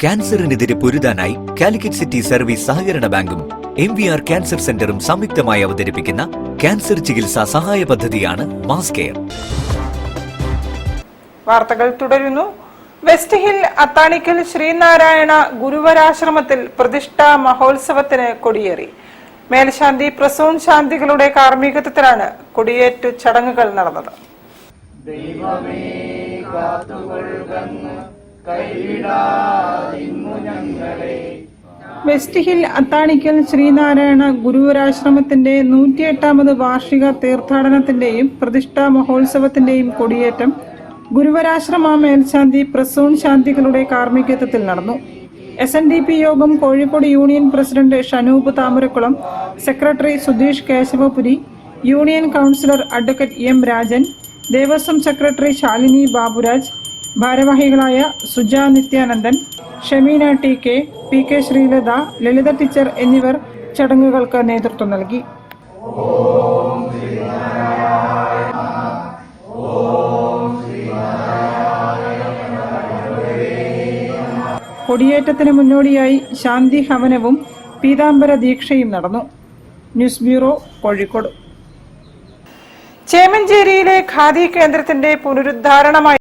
ക്യാൻസറിനെതിരെ പൊരുതാനായി Calicut city service സഹകരണ ബാങ്കും MVR cancer സെന്ററും സംയുക്തമായി അവതരിപ്പിക്കുന്ന ക്യാൻസർ ചികിത്സാ സഹായ പദ്ധതിയാണ് മാസ് കെയർ. വാർത്തകൾ തുടരുന്നു. വെസ്റ്റ് ഹിൽ അത്താണിക്കൽ ശ്രീനാരായണ ഗുരുവരാശ്രമത്തിൽ പ്രതിഷ്ഠാ മഹോത്സവത്തിന് കൊടിയേറി. മേൽശാന്തി പ്രസൂൺ ശാന്തികളുടെ കാർമ്മികത്വത്തിലാണ് കൊടിയേറ്റു ചടങ്ങുകൾ നടന്നത്. വെസ്റ്റ് ഹിൽ അത്താണിക്കൽ ശ്രീനാരായണ ഗുരുവരാശ്രമത്തിന്റെ 108ാമത് വാർഷിക തീർത്ഥാടനത്തിന്റെയും പ്രതിഷ്ഠാ മഹോത്സവത്തിന്റെയും കൊടിയേറ്റം ഗുരുവരാശ്രമ മേൽശാന്തി പ്രസൂൺ ശാന്തികളുടെ കാർമ്മികത്വത്തിൽ നടന്നു. SNDP യോഗം Kozhikode union president Shanoop Thamarakulam, secretary Sudheesh Keshavapuri, union councillor advocate M Rajan, Devaswom secretary Shalini Baburaj, ഭാരവാഹികളായ Suja Nithyanandan, Shameena TK, PK Sreelatha, Lalitha teacher എന്നിവർ ചടങ്ങുകൾക്ക് നേതൃത്വം നൽകി. കൊടിയേറ്റത്തിന് മുന്നോടിയായി ശാന്തി ഹവനവും പീതാംബര ദീക്ഷയും നടന്നു. News bureau, Kozhikode. ചേമഞ്ചേരിയിലെ ഖാദി കേന്ദ്രത്തിന്റെ പുനരുദ്ധാരണമായി